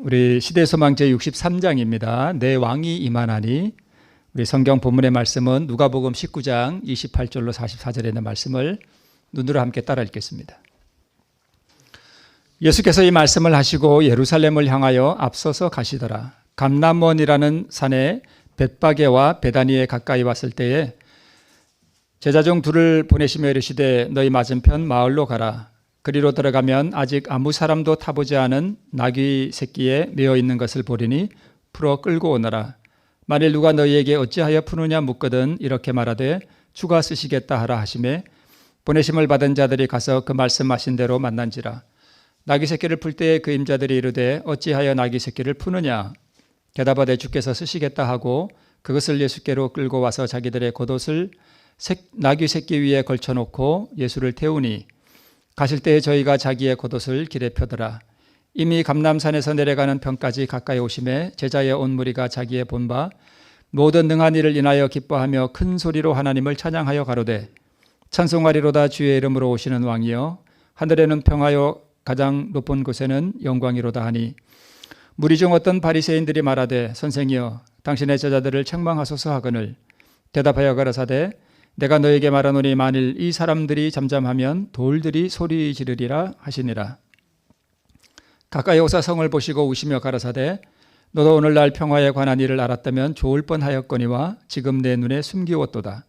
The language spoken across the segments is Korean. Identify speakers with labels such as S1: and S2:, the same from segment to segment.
S1: 우리 시대소망 제63장입니다. 내 왕이 임하나니. 우리 성경 본문의 말씀은 누가복음 19장 28절로 44절에 있는 말씀을 눈으로 함께 따라 읽겠습니다. 예수께서 이 말씀을 하시고 예루살렘을 향하여 앞서서 가시더라. 감람원이라는 산에 벳바게와 베다니에 가까이 왔을 때에 제자 중 둘을 보내시며 이르시되 너희 맞은편 마을로 가라. 그리로 들어가면 아직 아무 사람도 타보지 않은 나귀 새끼에 메어 있는 것을 보리니 풀어 끌고 오너라. 만일 누가 너희에게 어찌하여 푸느냐 묻거든 이렇게 말하되 주가 쓰시겠다 하라 하시매 보내심을 받은 자들이 가서 그 말씀하신 대로 만난지라. 나귀 새끼를 풀 때에 그 임자들이 이르되 어찌하여 나귀 새끼를 푸느냐 대답하되 주께서 쓰시겠다 하고 그것을 예수께로 끌고 와서 자기들의 겉옷을 나귀 새끼 위에 걸쳐놓고 예수를 태우니 가실 때에 저희가 자기의 겉옷을 길에 펴더라. 이미 감람산에서 내려가는 편까지 가까이 오심에 제자의 온 무리가 자기의 본바 모든 능한 일을 인하여 기뻐하며 큰 소리로 하나님을 찬양하여 가로되 찬송하리로다 주의 이름으로 오시는 왕이여 하늘에는 평하여 가장 높은 곳에는 영광이로다 하니 무리 중 어떤 바리새인들이 말하되 선생이여 당신의 제자들을 책망하소서 하거늘 대답하여 가라사대 내가 너에게 말하노니 만일 이 사람들이 잠잠하면 돌들이 소리 지르리라 하시니라. 가까이 오사 성을 보시고 우시며 가라사대 너도 오늘날 평화에 관한 일을 알았다면 좋을 뻔하였거니와 지금 내 눈에 숨기웠도다.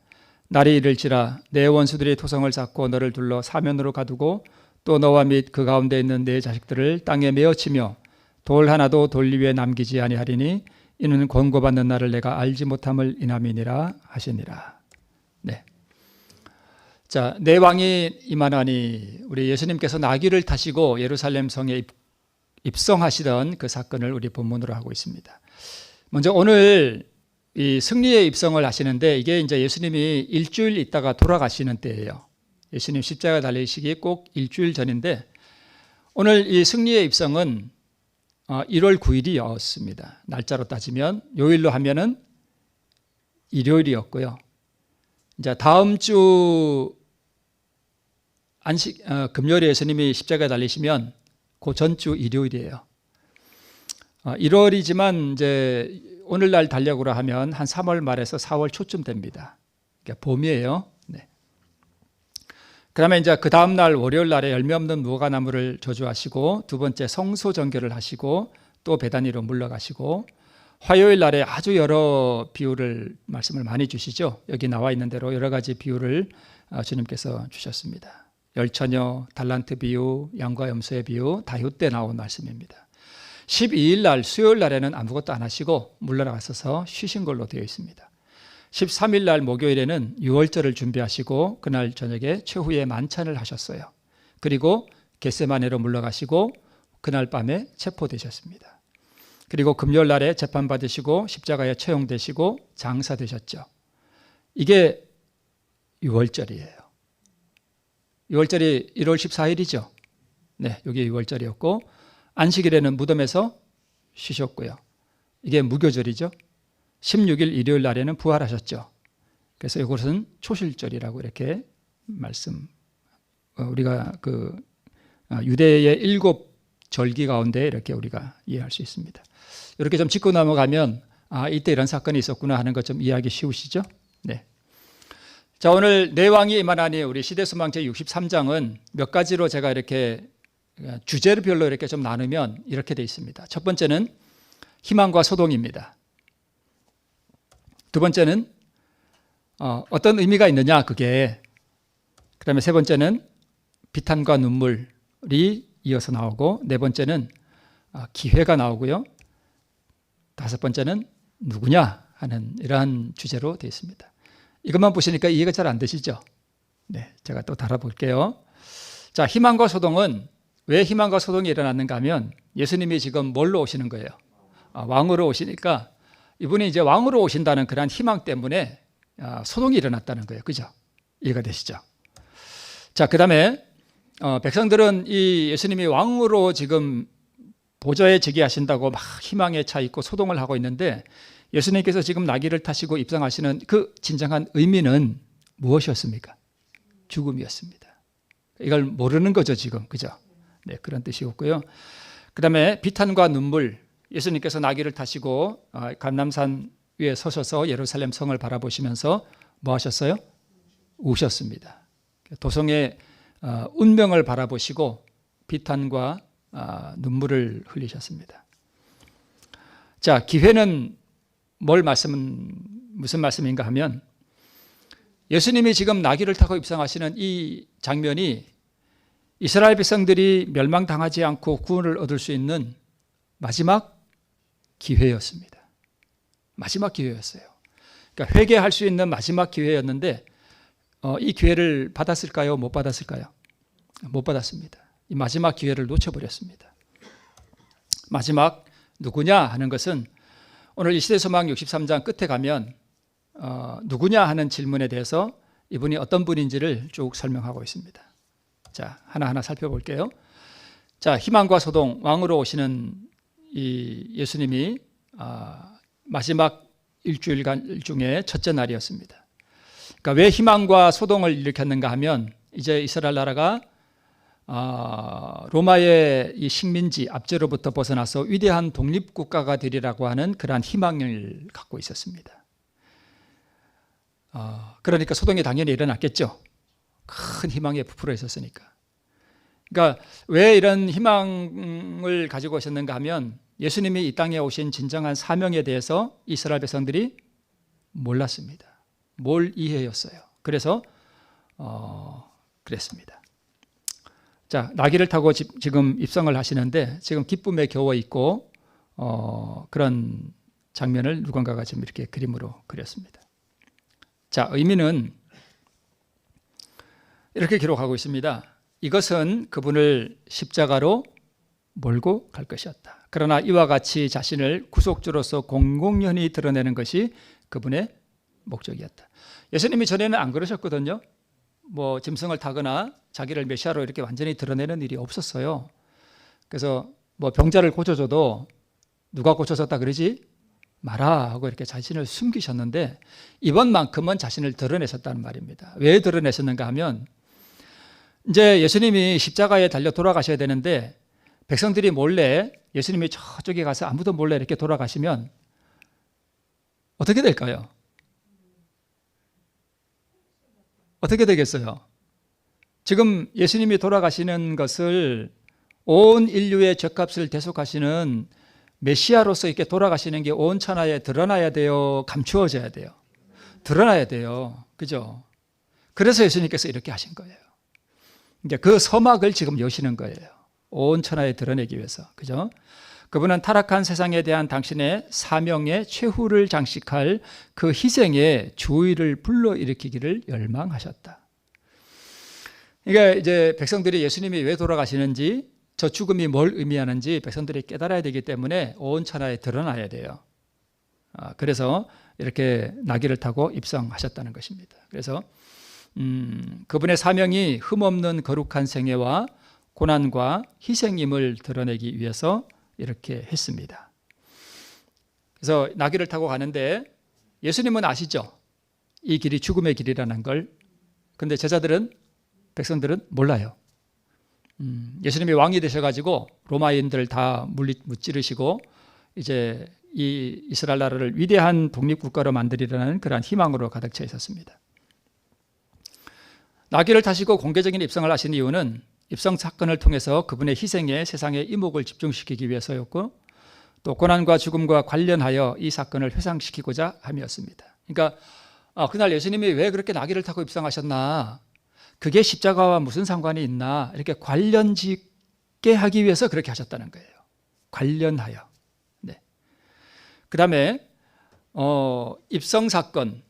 S1: 날이 이를지라 내 원수들이 토성을 쌓고 너를 둘러 사면으로 가두고 또 너와 및 그 가운데 있는 내 자식들을 땅에 메어치며 돌 하나도 돌 위에 남기지 아니하리니 이는 권고받는 날을 내가 알지 못함을 인함이니라 하시니라. 네. 자, 내 왕이 임하나니 우리 예수님께서 나귀를 타시고 예루살렘 성에 입성하시던 그 사건을 우리 본문으로 하고 있습니다. 먼저 오늘 이 승리의 입성을 하시는데 이게 이제 예수님이 일주일 있다가 돌아가시는 때예요. 예수님 십자가 달리시기 꼭 일주일 전인데 오늘 이 승리의 입성은 1월 9일이었습니다. 날짜로 따지면 요일로 하면은 일요일이었고요. 이제 다음 주 금요일에 예수님이 십자가에 달리시면 그 전주 일요일이에요. 1월이지만 이제 오늘날 달력으로 하면 한 3월 말에서 4월 초쯤 됩니다. 그러니까 봄이에요. 네. 그러면 이제 그 다음 날 월요일 날에 열매 없는 무화과나무를 저주하시고 두 번째 성소 정결을 하시고 또 베다니로 물러가시고 화요일 날에 아주 여러 비유를 말씀을 많이 주시죠. 여기 나와 있는 대로 여러 가지 비유를 주님께서 주셨습니다. 열처녀, 달란트 비유, 양과 염소의 비유 다 이때 나온 말씀입니다. 12일 날 수요일 날에는 아무것도 안 하시고 물러나가셔서 쉬신 걸로 되어 있습니다. 13일 날 목요일에는 유월절을 준비하시고 그날 저녁에 최후의 만찬을 하셨어요. 그리고 겟세마네로 물러가시고 그날 밤에 체포되셨습니다. 그리고 금요일 날에 재판받으시고 십자가에 처형되시고 장사되셨죠. 이게 유월절이에요. 유월절이 1월 14일이죠. 네, 여기 유월절이었고 안식일에는 무덤에서 쉬셨고요. 이게 무교절이죠. 16일 일요일 날에는 부활하셨죠. 그래서 이것은 초실절이라고 이렇게 우리가 그 유대의 7 절기 가운데 이렇게 우리가 이해할 수 있습니다. 이렇게 좀 짚고 넘어가면 이때 이런 사건이 있었구나 하는 것 좀 이해하기 쉬우시죠? 네. 자, 오늘 내 왕이 임하나니 우리 시대소망 제63장은 몇 가지로 제가 이렇게 주제별로 이렇게 좀 나누면 이렇게 되어 있습니다. 첫 번째는 희망과 소동입니다. 두 번째는 어떤 의미가 있느냐 그게. 그다음에 세 번째는 비탄과 눈물이 이어서 나오고 네 번째는 기회가 나오고요. 다섯 번째는 누구냐 하는 이러한 주제로 되어 있습니다. 이것만 보시니까 이해가 잘 안 되시죠? 네, 제가 또 달아볼게요. 자, 희망과 소동은 왜 희망과 소동이 일어났는가 하면 예수님이 지금 뭘로 오시는 거예요? 왕으로 오시니까 이분이 이제 왕으로 오신다는 그런 희망 때문에 소동이 일어났다는 거예요. 그죠? 이해가 되시죠? 자, 그 다음에 백성들은 이 예수님이 왕으로 지금 보좌에 즉위하신다고 막 희망에 차 있고 소동을 하고 있는데 예수님께서 지금 나귀를 타시고 입성하시는 그 진정한 의미는 무엇이었습니까? 죽음이었습니다. 이걸 모르는 거죠, 지금. 그죠? 네, 그런 뜻이었고요. 그 그다음에 비탄과 눈물, 예수님께서 나귀를 타시고 감람산 위에 서셔서 예루살렘 성을 바라보시면서 뭐 하셨어요? 우셨습니다. 도성의 운명을 바라보시고 비탄과 눈물을 흘리셨습니다. 자, 기회는 무슨 말씀인가 하면 예수님이 지금 나귀를 타고 입성하시는 이 장면이 이스라엘 백성들이 멸망당하지 않고 구원을 얻을 수 있는 마지막 기회였습니다. 마지막 기회였어요. 그러니까 회개할 수 있는 마지막 기회였는데 이 기회를 받았을까요? 못 받았을까요? 못 받았습니다. 이 마지막 기회를 놓쳐버렸습니다. 마지막 누구냐 하는 것은 오늘 이 시대소망 63장 끝에 가면 누구냐 하는 질문에 대해서 이분이 어떤 분인지를 쭉 설명하고 있습니다. 자, 하나하나 살펴볼게요. 자, 희망과 소동, 왕으로 오시는 이 예수님이 마지막 일주일간 중에 첫째 날이었습니다. 그러니까 왜 희망과 소동을 일으켰는가 하면 이제 이스라엘 나라가 로마의 이 식민지 압제로부터 벗어나서 위대한 독립국가가 되리라고 하는 그러한 희망을 갖고 있었습니다. 그러니까 소동이 당연히 일어났겠죠. 큰 희망에 부풀어 있었으니까. 그러니까 왜 이런 희망을 가지고 오셨는가 하면 예수님이 이 땅에 오신 진정한 사명에 대해서 이스라엘 백성들이 몰랐습니다. 뭘 이해였어요. 그래서 그랬습니다. 자, 나귀를 타고 지금 입성을 하시는데 지금 기쁨에 겨워 있고 그런 장면을 누군가가 지금 이렇게 그림으로 그렸습니다. 자, 의미는 이렇게 기록하고 있습니다. 이것은 그분을 십자가로 몰고 갈 것이었다. 그러나 이와 같이 자신을 구속주로서 공공연히 드러내는 것이 그분의 목적이었다. 예수님이 전에는 안 그러셨거든요. 뭐 짐승을 타거나 자기를 메시아로 이렇게 완전히 드러내는 일이 없었어요. 그래서 뭐 병자를 고쳐줘도 누가 고쳐줬다 그러지 마라 하고 이렇게 자신을 숨기셨는데 이번만큼은 자신을 드러내셨다는 말입니다. 왜 드러내셨는가 하면 이제 예수님이 십자가에 달려 돌아가셔야 되는데 백성들이 몰래 예수님이 저쪽에 가서 아무도 몰래 이렇게 돌아가시면 어떻게 될까요? 어떻게 되겠어요? 지금 예수님이 돌아가시는 것을 온 인류의 죗값을 대속하시는 메시아로서 이렇게 돌아가시는 게 온 천하에 드러나야 돼요? 감추어져야 돼요? 드러나야 돼요. 그죠? 그래서 예수님께서 이렇게 하신 거예요. 이제 그 서막을 지금 여시는 거예요. 온 천하에 드러내기 위해서. 그죠? 그분은 타락한 세상에 대한 당신의 사명의 최후를 장식할 그 희생의 주의를 불러일으키기를 열망하셨다. 그러니까 이제 백성들이 예수님이 왜 돌아가시는지 저 죽음이 뭘 의미하는지 백성들이 깨달아야 되기 때문에 온 천하에 드러나야 돼요. 그래서 이렇게 나귀를 타고 입성하셨다는 것입니다. 그래서 그분의 사명이 흠없는 거룩한 생애와 고난과 희생임을 드러내기 위해서 이렇게 했습니다. 그래서 나귀를 타고 가는데 예수님은 아시죠? 이 길이 죽음의 길이라는 걸. 그런데 제자들은, 백성들은 몰라요. 예수님이 왕이 되셔가지고 로마인들 다 무찌르시고 이제 이 이스라엘 나라를 위대한 독립국가로 만들이라는 그러한 희망으로 가득 차 있었습니다. 나귀를 타시고 공개적인 입성을 하신 이유는 입성 사건을 통해서 그분의 희생에 세상의 이목을 집중시키기 위해서였고 또 고난과 죽음과 관련하여 이 사건을 회상시키고자 함이었습니다. 그러니까 그날 예수님이 왜 그렇게 나귀를 타고 입성하셨나, 그게 십자가와 무슨 상관이 있나, 이렇게 관련 짓게 하기 위해서 그렇게 하셨다는 거예요. 관련하여. 네. 그 다음에 입성 사건,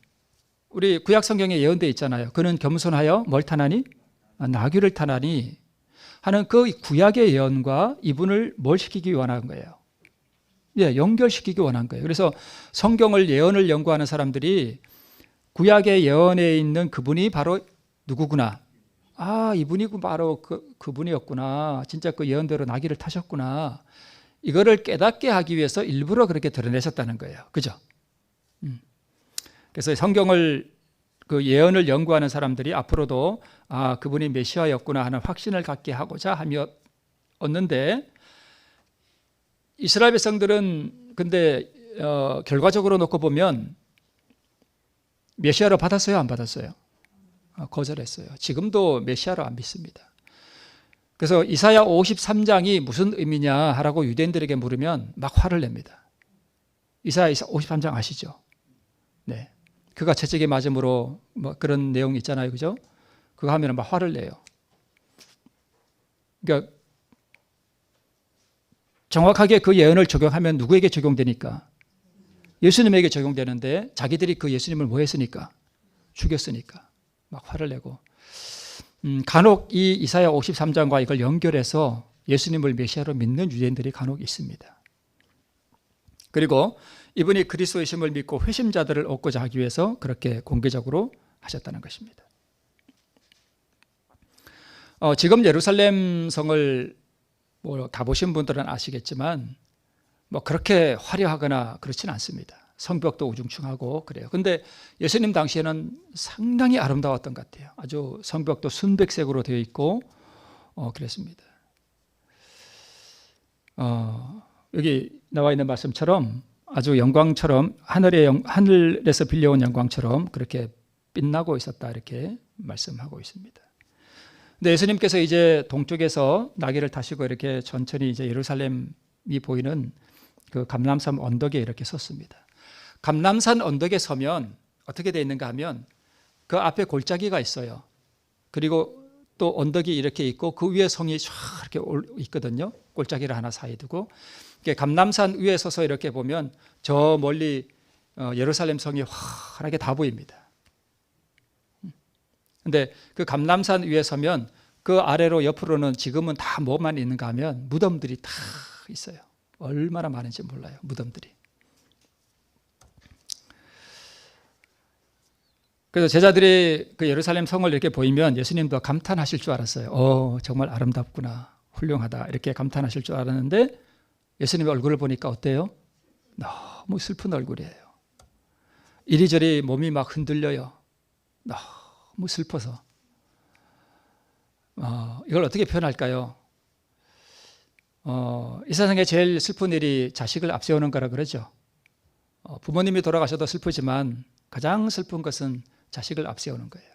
S1: 우리 구약 성경에 예언되어 있잖아요. 그는 겸손하여 뭘 타나니? 나귀를 타나니 하는 그 구약의 예언과 이분을 뭘 시키기 원한 거예요? 예, 연결시키기 원한 거예요. 그래서 성경을 예언을 연구하는 사람들이 구약의 예언에 있는 그분이 바로 누구구나. 이분이 바로 그분이었구나. 진짜 그 예언대로 나귀를 타셨구나. 이거를 깨닫게 하기 위해서 일부러 그렇게 드러내셨다는 거예요. 그죠? 그래서 성경을 그 예언을 연구하는 사람들이 앞으로도 그분이 메시아였구나 하는 확신을 갖게 하고자 함이었는데 이스라엘 백성들은 근데 결과적으로 놓고 보면 메시아로 받았어요, 안 받았어요? 거절했어요. 지금도 메시아로 안 믿습니다. 그래서 이사야 53장이 무슨 의미냐 하라고 유대인들에게 물으면 막 화를 냅니다. 이사야 53장 아시죠? 네. 그가 채찍에 맞음으로 뭐 그런 내용 있잖아요. 그죠? 그거 하면 막 화를 내요. 그러니까 정확하게 그 예언을 적용하면 누구에게 적용되니까? 예수님에게 적용되는데 자기들이 그 예수님을 뭐 했으니까? 죽였으니까 막 화를 내고 간혹 이 이사야 53장과 이걸 연결해서 예수님을 메시아로 믿는 유대인들이 간혹 있습니다. 그리고 이분이 그리스도이심을 믿고 회심자들을 얻고자 하기 위해서 그렇게 공개적으로 하셨다는 것입니다. 지금 예루살렘 성을 뭐 가보신 분들은 아시겠지만 뭐 그렇게 화려하거나 그렇지는 않습니다. 성벽도 우중충하고 그래요. 근데 예수님 당시에는 상당히 아름다웠던 것 같아요. 아주 성벽도 순백색으로 되어 있고 그랬습니다. 여기 나와 있는 말씀처럼 아주 영광처럼 하늘에서 빌려온 영광처럼 그렇게 빛나고 있었다 이렇게 말씀하고 있습니다. 근데 예수님께서 이제 동쪽에서 나귀를 타시고 이렇게 천천히 이제 예루살렘이 보이는 그 감람산 언덕에 이렇게 섰습니다. 감람산 언덕에 서면 어떻게 되어 있는가 하면 그 앞에 골짜기가 있어요. 그리고 또 언덕이 이렇게 있고 그 위에 성이 쫙 이렇게 있거든요. 골짜기를 하나 사이에 두고 감람산 위에 서서 이렇게 보면 저 멀리 예루살렘 성이 환하게 다 보입니다. 근데 그 감람산 위에 서면 그 아래로 옆으로는 지금은 다 뭐만 있는가 하면 무덤들이 다 있어요. 얼마나 많은지 몰라요. 무덤들이. 그래서 제자들이 그 예루살렘 성을 이렇게 보이면 예수님도 감탄하실 줄 알았어요. 정말 아름답구나, 훌륭하다 이렇게 감탄하실 줄 알았는데 예수님의 얼굴을 보니까 어때요? 너무 슬픈 얼굴이에요. 이리저리 몸이 막 흔들려요. 너무 슬퍼서. 이걸 어떻게 표현할까요? 이 세상에 제일 슬픈 일이 자식을 앞세우는 거라 그러죠. 부모님이 돌아가셔도 슬프지만 가장 슬픈 것은 자식을 앞세우는 거예요.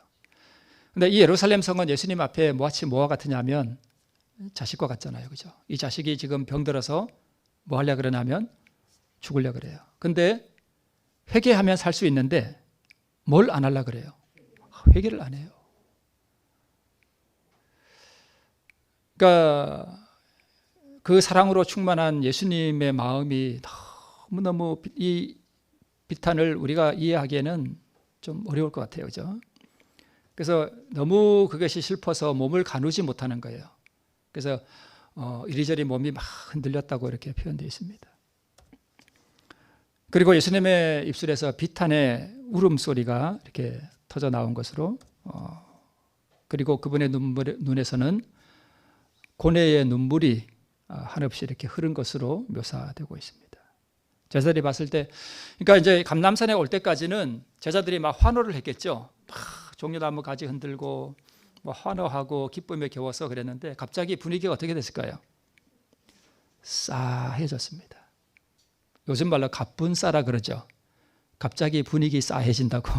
S1: 근데 이 예루살렘 성은 예수님 앞에 마치 뭐와 같으냐면 자식과 같잖아요. 그죠? 이 자식이 지금 병들어서 뭐 하려고 그러냐면 죽으려고 그래요. 근데 회개하면 살 수 있는데 뭘 안 하려고 그래요? 회개를 안 해요. 그러니까 그 사랑으로 충만한 예수님의 마음이 너무너무 이 비탄을 우리가 이해하기에는 좀 어려울 것 같아요. 그죠? 그래서 너무 그것이 슬퍼서 몸을 가누지 못하는 거예요. 그래서 이리저리 몸이 막 흔들렸다고 이렇게 표현되어 있습니다. 그리고 예수님의 입술에서 비탄의 울음소리가 이렇게 터져 나온 것으로 그리고 그분의 눈에서는 고뇌의 눈물이 한없이 이렇게 흐른 것으로 묘사되고 있습니다. 제자들이 봤을 때, 그러니까 이제 감람산에 올 때까지는 제자들이 막 환호를 했겠죠. 막 종려나무 가지 흔들고 뭐 환호하고 기쁨에 겨워서 그랬는데 갑자기 분위기가 어떻게 됐을까요? 싸해졌습니다. 요즘 말로 가뿐싸라 그러죠. 갑자기 분위기 싸해진다고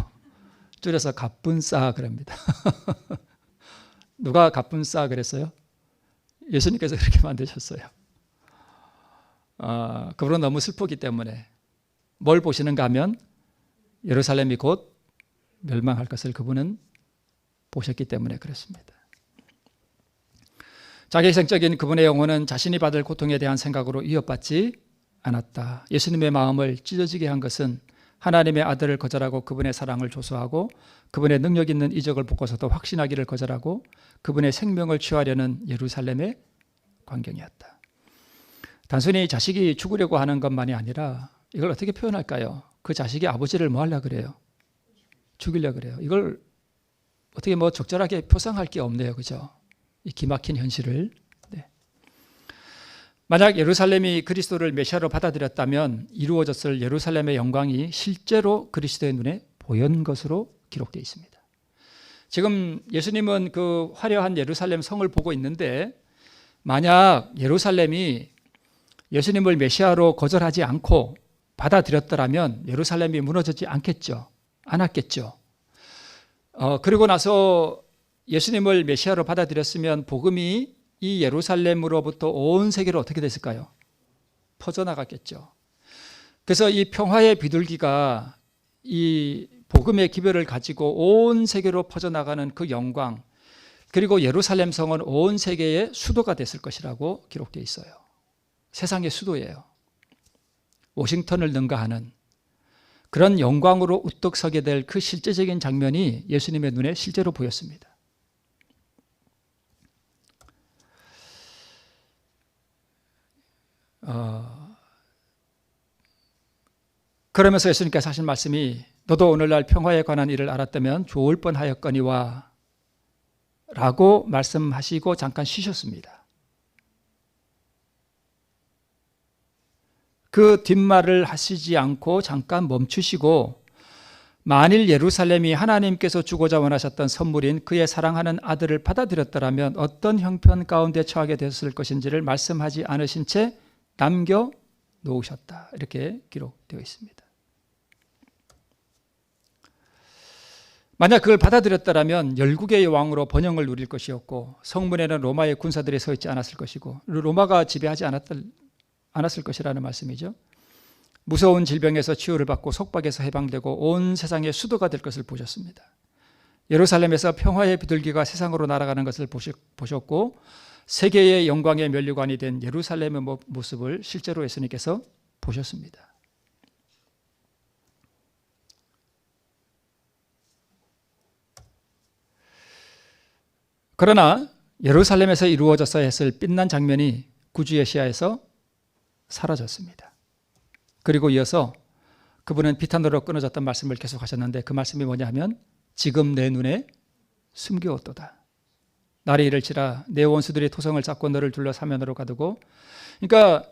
S1: 줄여서 가뿐싸 그럽니다. 누가 가뿐싸 그랬어요? 예수님께서 그렇게 만드셨어요. 그분은 너무 슬프기 때문에 뭘 보시는가 하면 예루살렘이 곧 멸망할 것을 그분은 보셨기 때문에 그렇습니다. 자기생적인 그분의 영혼은 자신이 받을 고통에 대한 생각으로 위협받지 않았다. 예수님의 마음을 찢어지게 한 것은 하나님의 아들을 거절하고 그분의 사랑을 조소하고 그분의 능력 있는 이적을 보고서도 확신하기를 거절하고 그분의 생명을 취하려는 예루살렘의 광경이었다. 단순히 자식이 죽으려고 하는 것만이 아니라 이걸 어떻게 표현할까요? 그 자식이 아버지를 뭐 하려고 그래요? 죽이려고 그래요. 이걸 어떻게 뭐 적절하게 표상할 게 없네요. 그죠? 이 기막힌 현실을. 네. 만약 예루살렘이 그리스도를 메시아로 받아들였다면 이루어졌을 예루살렘의 영광이 실제로 그리스도의 눈에 보연 것으로 기록되어 있습니다. 지금 예수님은 그 화려한 예루살렘 성을 보고 있는데 만약 예루살렘이 예수님을 메시아로 거절하지 않고 받아들였더라면 예루살렘이 무너지지 않았겠죠. 그리고 나서 예수님을 메시아로 받아들였으면 복음이 이 예루살렘으로부터 온 세계로 어떻게 됐을까요? 퍼져나갔겠죠. 그래서 이 평화의 비둘기가 이 복음의 기별을 가지고 온 세계로 퍼져나가는 그 영광, 그리고 예루살렘 성은 온 세계의 수도가 됐을 것이라고 기록되어 있어요. 세상의 수도예요. 워싱턴을 능가하는 그런 영광으로 우뚝 서게 될 그 실제적인 장면이 예수님의 눈에 실제로 보였습니다. 그러면서 예수님께서 하신 말씀이 너도 오늘날 평화에 관한 일을 알았다면 좋을 뻔하였거니와 라고 말씀하시고 잠깐 쉬셨습니다. 그 뒷말을 하시지 않고 잠깐 멈추시고 만일 예루살렘이 하나님께서 주고자 원하셨던 선물인 그의 사랑하는 아들을 받아들였더라면 어떤 형편 가운데 처하게 됐을 것인지를 말씀하지 않으신 채 남겨 놓으셨다. 이렇게 기록되어 있습니다. 만약 그걸 받아들였더라면 열국의 왕으로 번영을 누릴 것이었고 성문에는 로마의 군사들이 서 있지 않았을 것이고 로마가 지배하지 않았을 것이라는 말씀이죠. 무서운 질병에서 치유를 받고 속박에서 해방되고 온 세상의 수도가 될 것을 보셨습니다. 예루살렘에서 평화의 비둘기가 세상으로 날아가는 것을 보셨고 세계의 영광의 면류관이 된 예루살렘의 모습을 실제로 예수님께서 보셨습니다. 그러나 예루살렘에서 이루어졌어야 했을 빛난 장면이 구주의 시야에서 사라졌습니다. 그리고 이어서 그분은 비탄으로 끊어졌던 말씀을 계속하셨는데 그 말씀이 뭐냐 하면 지금 내 눈에 숨겨왔도다. 날이 이를지라 내 원수들이 토성을 쌓고 너를 둘러 사면으로 가두고, 그러니까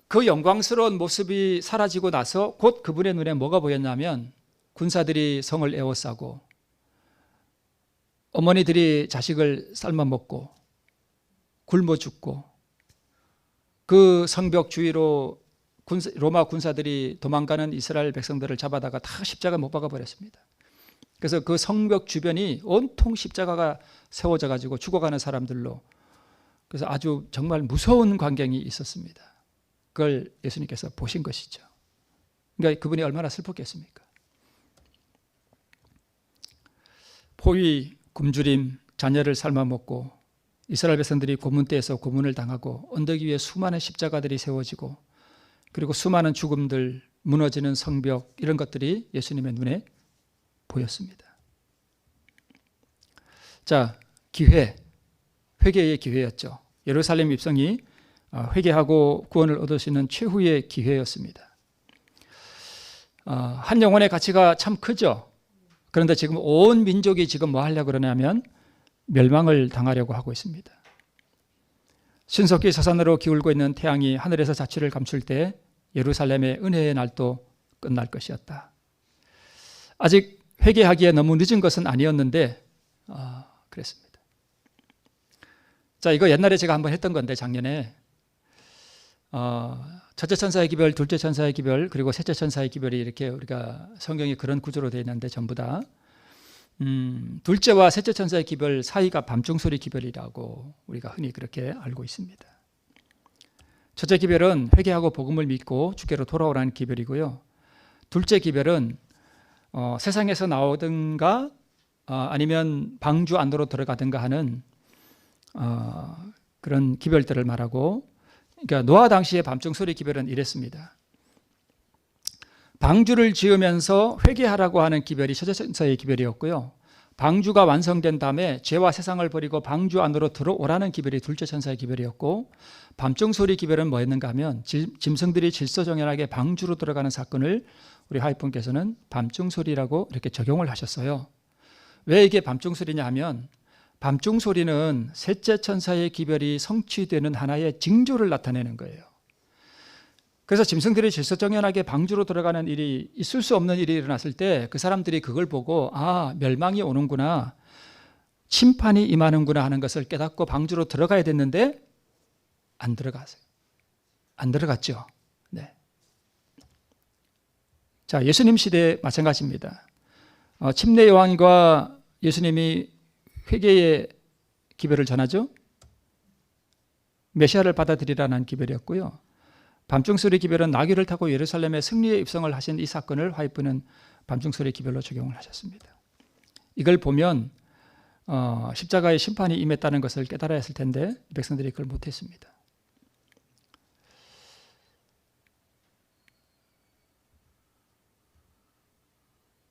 S1: 그 영광스러운 모습이 사라지고 나서 곧 그분의 눈에 뭐가 보였냐면 군사들이 성을 에워싸고 어머니들이 자식을 삶아 먹고 굶어 죽고 그 성벽 주위로 로마 군사들이 도망가는 이스라엘 백성들을 잡아다가 다 십자가 못 박아 버렸습니다. 그래서 그 성벽 주변이 온통 십자가가 세워져 가지고 죽어가는 사람들로, 그래서 아주 정말 무서운 광경이 있었습니다. 그걸 예수님께서 보신 것이죠. 그러니까 그분이 얼마나 슬펐겠습니까? 포위, 굶주림, 자녀를 삶아먹고 이스라엘 백성들이 고문대에서 고문을 당하고 언덕 위에 수많은 십자가들이 세워지고 그리고 수많은 죽음들, 무너지는 성벽, 이런 것들이 예수님의 눈에 보였습니다. 자, 기회, 회개의 기회였죠. 예루살렘 입성이 회개하고 구원을 얻을 수 있는 최후의 기회였습니다. 한 영혼의 가치가 참 크죠. 그런데 지금 온 민족이 지금 뭐 하려고 그러냐면 멸망을 당하려고 하고 있습니다. 신속히 서산으로 기울고 있는 태양이 하늘에서 자취를 감출 때 예루살렘의 은혜의 날도 끝날 것이었다. 아직 회개하기에 너무 늦은 것은 아니었는데 그랬습니다. 자, 이거 옛날에 제가 한번 했던 건데 작년에 첫째 천사의 기별, 둘째 천사의 기별, 그리고 셋째 천사의 기별이 이렇게 우리가 성경이 그런 구조로 되어 있는데 전부 다 둘째와 셋째 천사의 기별 사이가 밤중소리 기별이라고 우리가 흔히 그렇게 알고 있습니다. 첫째 기별은 회개하고 복음을 믿고 주께로 돌아오라는 기별이고요. 둘째 기별은 세상에서 나오든가 아니면 방주 안으로 들어가든가 하는 그런 기별들을 말하고, 그러니까 노아 당시의 밤중소리 기별은 이랬습니다. 방주를 지으면서 회개하라고 하는 기별이 첫째 천사의 기별이었고요. 방주가 완성된 다음에 죄와 세상을 버리고 방주 안으로 들어오라는 기별이 둘째 천사의 기별이었고, 밤중소리 기별은 뭐였는가 하면 짐승들이 질서정연하게 방주로 들어가는 사건을 우리 하이픈께서는 밤중소리라고 이렇게 적용을 하셨어요. 왜 이게 밤중소리냐 하면 밤중소리는 셋째 천사의 기별이 성취되는 하나의 징조를 나타내는 거예요. 그래서 짐승들이 질서정연하게 방주로 들어가는 일이, 있을 수 없는 일이 일어났을 때 그 사람들이 그걸 보고 멸망이 오는구나, 심판이 임하는구나 하는 것을 깨닫고 방주로 들어가야 됐는데 안 들어가세요. 안 들어갔죠. 네. 자, 예수님 시대 마찬가지입니다. 침례 요한과 예수님이 회개의 기별을 전하죠. 메시아를 받아들이라는 기별이었고요. 밤중소리 기별은 나귀를 타고 예루살렘에 승리의 입성을 하신 이 사건을 화이프는 밤중소리 기별로 적용을 하셨습니다. 이걸 보면 십자가의 심판이 임했다는 것을 깨달아야 했을 텐데 백성들이 그걸 못했습니다.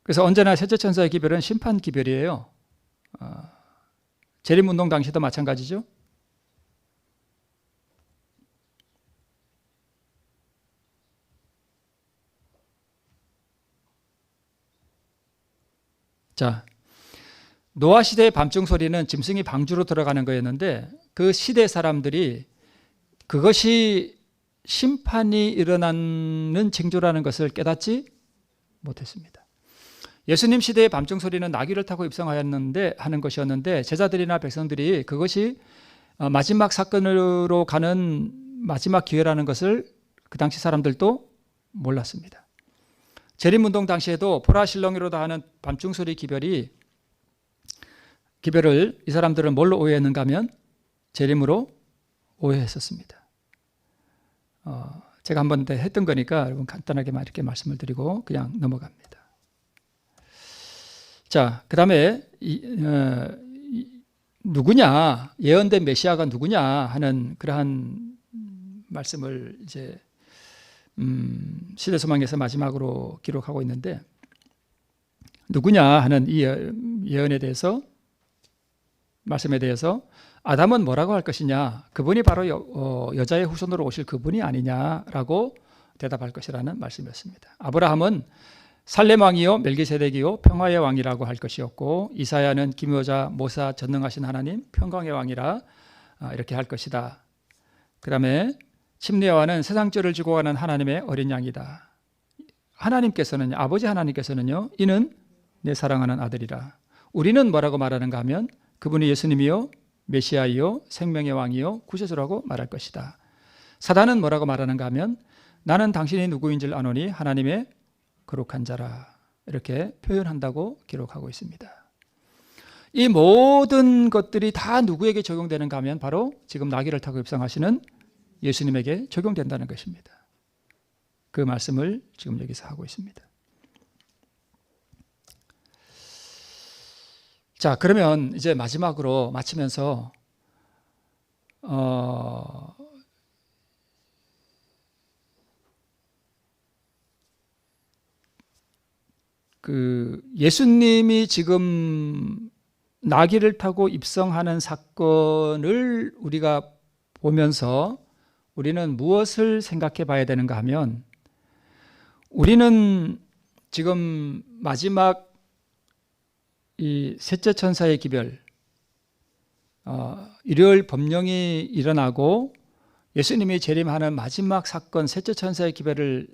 S1: 그래서 언제나 셋째 천사의 기별은 심판 기별이에요. 재림운동 당시도 마찬가지죠. 자, 노아 시대의 밤중 소리는 짐승이 방주로 들어가는 거였는데 그 시대 사람들이 그것이 심판이 일어나는 징조라는 것을 깨닫지 못했습니다. 예수님 시대의 밤중 소리는 나귀를 타고 입성하였는데 하는 것이었는데 제자들이나 백성들이 그것이 마지막 사건으로 가는 마지막 기회라는 것을 그 당시 사람들도 몰랐습니다. 재림운동 당시에도 포라실렁이로다 하는 밤중 소리 기별을 이 사람들은 뭘로 오해했는가 하면 재림으로 오해했었습니다. 제가 한 번 했던 거니까 여러분 간단하게 이렇게 말씀을 드리고 그냥 넘어갑니다. 자, 그 다음에 누구냐, 예언된 메시아가 누구냐 하는 그러한 말씀을 이제 시대소망에서 마지막으로 기록하고 있는데 누구냐 하는 이 예언에 대해서 말씀에 대해서 아담은 뭐라고 할 것이냐, 그분이 바로 여자의 후손으로 오실 그분이 아니냐라고 대답할 것이라는 말씀이었습니다. 아브라함은 살렘 왕이요 멜기세덱이요 평화의 왕이라고 할 것이었고 이사야는 기묘자 모사 전능하신 하나님 평강의 왕이라 이렇게 할 것이다. 그 다음에 침례 요한은 세상 죄를 지고 가는 하나님의 어린 양이다. 하나님께서는 아버지 하나님께서는요 이는 내 사랑하는 아들이라. 우리는 뭐라고 말하는가 하면 그분이 예수님이요 메시아이요 생명의 왕이요 구세주라고 말할 것이다. 사단은 뭐라고 말하는가 하면 나는 당신이 누구인 줄 아노니 하나님의 거룩한 자라 이렇게 표현한다고 기록하고 있습니다. 이 모든 것들이 다 누구에게 적용되는가 하면 바로 지금 나귀를 타고 입성하시는 예수님에게 적용된다는 것입니다. 그 말씀을 지금 여기서 하고 있습니다. 자, 그러면 이제 마지막으로 마치면서 예수님이 지금 나귀를 타고 입성하는 사건을 우리가 보면서 우리는 무엇을 생각해 봐야 되는가 하면 우리는 지금 마지막 이 셋째 천사의 기별, 일요일 법령이 일어나고 예수님이 재림하는 마지막 사건 셋째 천사의 기별이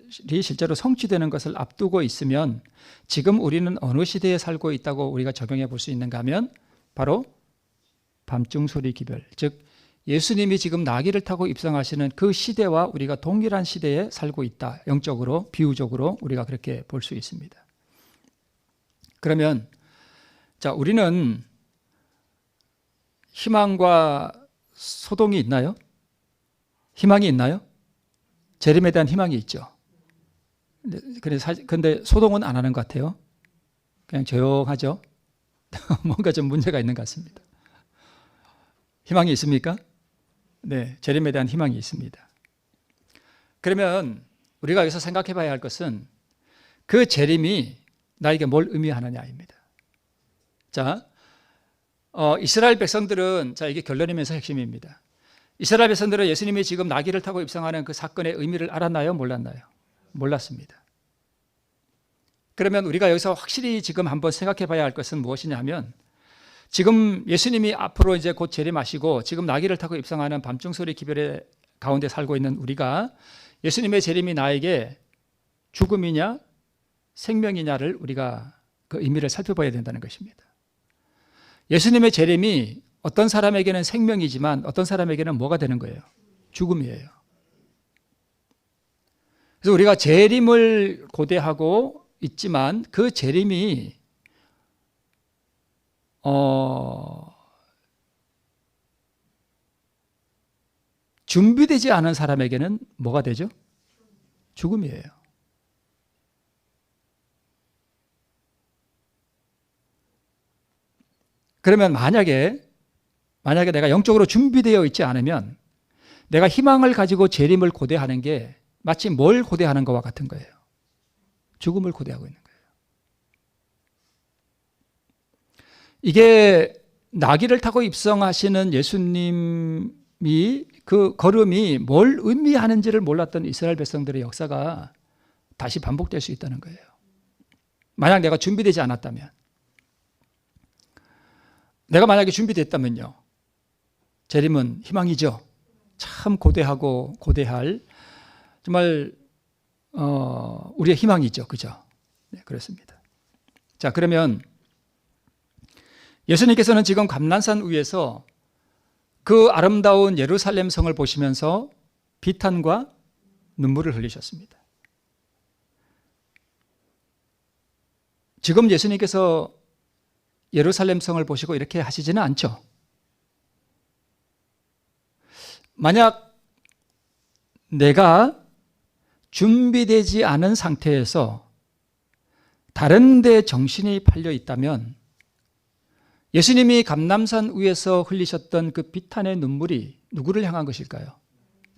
S1: 실제로 성취되는 것을 앞두고 있으면 지금 우리는 어느 시대에 살고 있다고 우리가 적용해 볼 수 있는가 하면 바로 밤중소리 기별, 즉 예수님이 지금 나귀를 타고 입성하시는 그 시대와 우리가 동일한 시대에 살고 있다. 영적으로 비유적으로 우리가 그렇게 볼 수 있습니다. 그러면 자, 우리는 희망과 소동이 있나요? 희망이 있나요? 재림에 대한 희망이 있죠. 그런데 소동은 안 하는 것 같아요. 그냥 조용하죠. 뭔가 좀 문제가 있는 것 같습니다. 희망이 있습니까? 네, 재림에 대한 희망이 있습니다. 그러면 우리가 여기서 생각해 봐야 할 것은 그 재림이 나에게 뭘 의미하느냐입니다. 자, 이스라엘 백성들은, 자, 이게 결론이면서 핵심입니다. 이스라엘 백성들은 예수님이 지금 나귀를 타고 입성하는 그 사건의 의미를 알았나요? 몰랐나요? 몰랐습니다. 그러면 우리가 여기서 확실히 지금 한번 생각해 봐야 할 것은 무엇이냐 하면 지금 예수님이 앞으로 이제 곧 재림하시고 지금 나귀를 타고 입성하는 밤중소리 기별의 가운데 살고 있는 우리가 예수님의 재림이 나에게 죽음이냐 생명이냐를 우리가 그 의미를 살펴봐야 된다는 것입니다. 예수님의 재림이 어떤 사람에게는 생명이지만 어떤 사람에게는 뭐가 되는 거예요? 죽음이에요. 그래서 우리가 재림을 고대하고 있지만 그 재림이 준비되지 않은 사람에게는 뭐가 되죠? 죽음이에요. 그러면 만약에 내가 영적으로 준비되어 있지 않으면 내가 희망을 가지고 재림을 고대하는 게 마치 뭘 고대하는 것과 같은 거예요. 죽음을 고대하고 있는 거예요. 이게 나귀를 타고 입성하시는 예수님이 그 걸음이 뭘 의미하는지를 몰랐던 이스라엘 백성들의 역사가 다시 반복될 수 있다는 거예요. 만약 내가 준비되지 않았다면, 내가 만약에 준비됐다면요, 재림은 희망이죠. 참 고대하고 고대할 정말 우리의 희망이죠. 그죠? 네, 그렇습니다. 자, 그러면 예수님께서는 지금 감난산 위에서 그 아름다운 예루살렘 성을 보시면서 비탄과 눈물을 흘리셨습니다. 지금 예수님께서 예루살렘 성을 보시고 이렇게 하시지는 않죠. 만약 내가 준비되지 않은 상태에서 다른 데 정신이 팔려 있다면 예수님이 감람산 위에서 흘리셨던 그 비탄의 눈물이 누구를 향한 것일까요?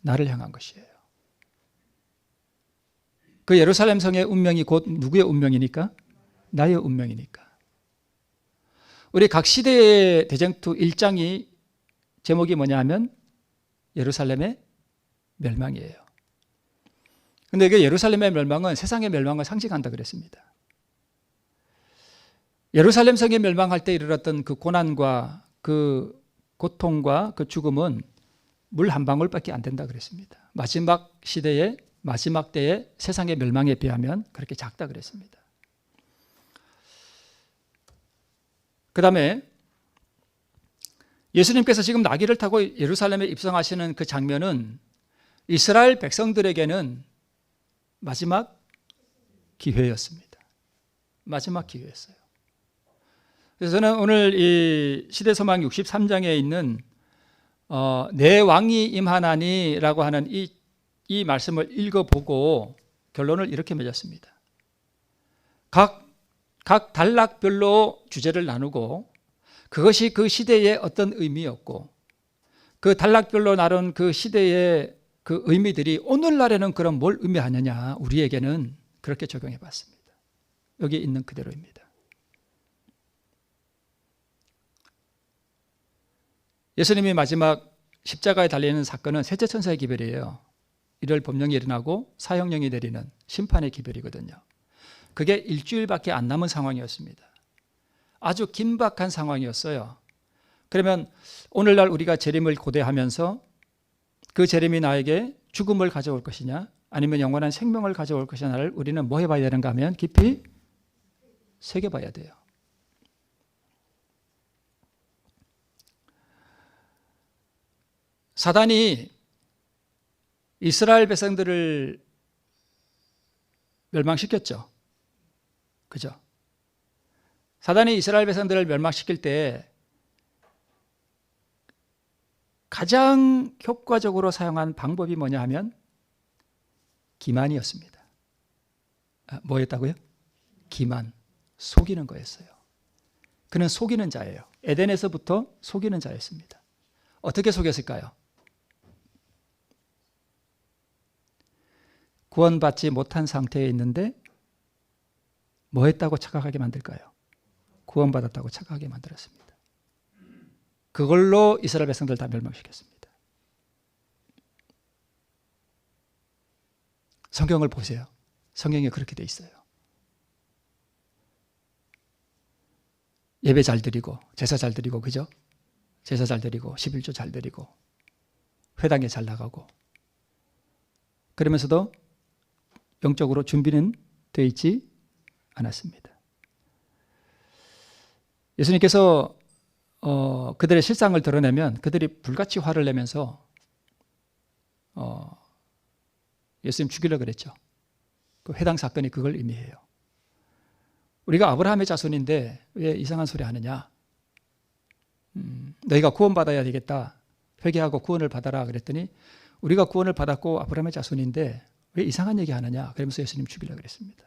S1: 나를 향한 것이에요. 그 예루살렘 성의 운명이 곧 누구의 운명이니까? 나의 운명이니까. 우리 각 시대의 대쟁투 1장이 제목이 뭐냐 하면 예루살렘의 멸망이에요. 그런데 그 예루살렘의 멸망은 세상의 멸망을 상징한다 그랬습니다. 예루살렘 성이 멸망할 때 이르렀던 그 고난과 그 고통과 그 죽음은 물 한 방울밖에 안 된다 그랬습니다. 마지막 시대의 마지막 때의 세상의 멸망에 비하면 그렇게 작다 그랬습니다. 그 다음에 예수님께서 지금 나귀를 타고 예루살렘에 입성하시는 그 장면은 이스라엘 백성들에게는 마지막 기회였습니다. 마지막 기회였어요. 그래서 저는 오늘 이 시대소망 63장에 있는 내 왕이 임하나니라고 하는 이 말씀을 읽어보고 결론을 이렇게 맺었습니다. 각 단락별로 주제를 나누고 그것이 그 시대의 어떤 의미였고 그 단락별로 나눈 그 시대의 그 의미들이 오늘날에는 그럼 뭘 의미하느냐, 우리에게는 그렇게 적용해 봤습니다. 여기 있는 그대로입니다. 예수님이 마지막 십자가에 달리는 사건은 셋째 천사의 기별이에요. 일월 법령이 일어나고 사형령이 내리는 심판의 기별이거든요. 그게 일주일밖에 안 남은 상황이었습니다. 아주 긴박한 상황이었어요. 그러면 오늘날 우리가 재림을 고대하면서 그 재림이 나에게 죽음을 가져올 것이냐 아니면 영원한 생명을 가져올 것이냐를 우리는 뭐 해봐야 되는가 하면 깊이 새겨봐야 돼요. 사단이 이스라엘 백성들을 멸망시켰죠. 그죠? 사단이 이스라엘 백성들을 멸망시킬 때 가장 효과적으로 사용한 방법이 뭐냐 하면 기만이었습니다. 뭐였다고요? 기만, 속이는 거였어요. 그는 속이는 자예요. 에덴에서부터 속이는 자였습니다. 어떻게 속였을까요? 구원받지 못한 상태에 있는데 뭐 했다고 착각하게 만들까요? 구원받았다고 착각하게 만들었습니다. 그걸로 이스라엘 백성들 다 멸망시켰습니다. 성경을 보세요. 성경에 그렇게 돼 있어요. 예배 잘 드리고 제사 잘 드리고 그죠? 제사 잘 드리고 11조 잘 드리고 회당에 잘 나가고 그러면서도 영적으로 준비는 되어 있지 않았습니다. 예수님께서 그들의 실상을 드러내면 그들이 불같이 화를 내면서 예수님 죽이려고 그랬죠. 그 해당 사건이 그걸 의미해요. 우리가 아브라함의 자손인데 왜 이상한 소리 하느냐? 너희가 구원받아야 되겠다. 회개하고 구원을 받아라 그랬더니 우리가 구원을 받았고 아브라함의 자손인데 왜 이상한 얘기 하느냐? 그러면서 예수님 죽이려고 그랬습니다.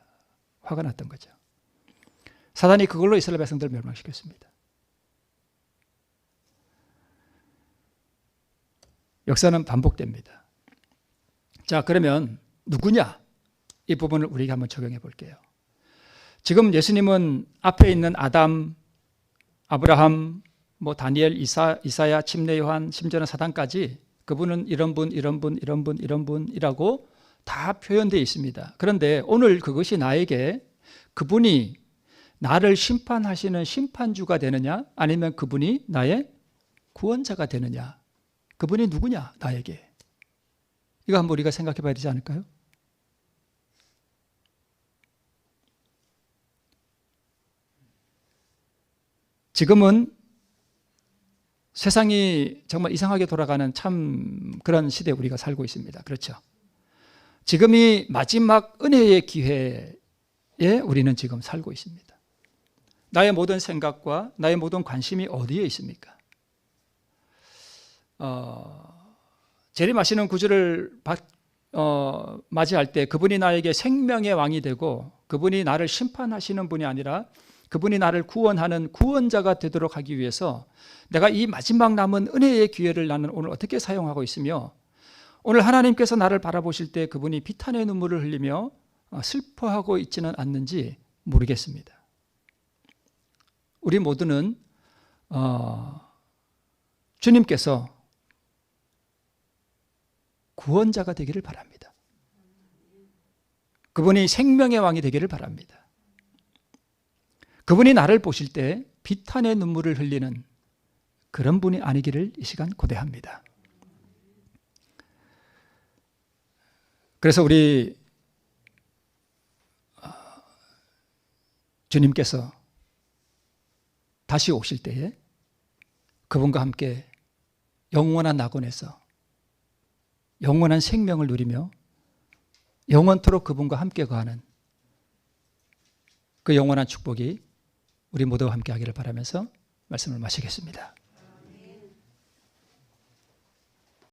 S1: 화가 났던 거죠. 사단이 그걸로 이스라엘 백성들을 멸망시켰습니다. 역사는 반복됩니다. 자, 그러면 누구냐? 이 부분을 우리가 한번 적용해 볼게요. 지금 예수님은 앞에 있는 아담, 아브라함, 다니엘, 이사야, 침례 요한, 심지어는 사단까지 그분은 이런 분, 이런 분, 이런 분, 이런 분이라고 다 표현되어 있습니다. 그런데 오늘 그것이 나에게 그분이 나를 심판하시는 심판주가 되느냐 아니면 그분이 나의 구원자가 되느냐, 그분이 누구냐 나에게, 이거 한번 우리가 생각해 봐야 되지 않을까요? 지금은 세상이 정말 이상하게 돌아가는 참 그런 시대에 우리가 살고 있습니다. 그렇죠? 지금이 마지막 은혜의 기회에 우리는 지금 살고 있습니다. 나의 모든 생각과 나의 모든 관심이 어디에 있습니까? 재림하시는 구주를 맞이할 때 그분이 나에게 생명의 왕이 되고 그분이 나를 심판하시는 분이 아니라 그분이 나를 구원하는 구원자가 되도록 하기 위해서 내가 이 마지막 남은 은혜의 기회를 나는 오늘 어떻게 사용하고 있으며, 오늘 하나님께서 나를 바라보실 때 그분이 비탄의 눈물을 흘리며 슬퍼하고 있지는 않는지 모르겠습니다. 우리 모두는 주님께서 구원자가 되기를 바랍니다. 그분이 생명의 왕이 되기를 바랍니다. 그분이 나를 보실 때 비탄의 눈물을 흘리는 그런 분이 아니기를 이 시간 고대합니다. 그래서 우리 주님께서 다시 오실 때에 그분과 함께 영원한 낙원에서 영원한 생명을 누리며 영원토록 그분과 함께 거하는 그 영원한 축복이 우리 모두와 함께 하기를 바라면서 말씀을 마치겠습니다.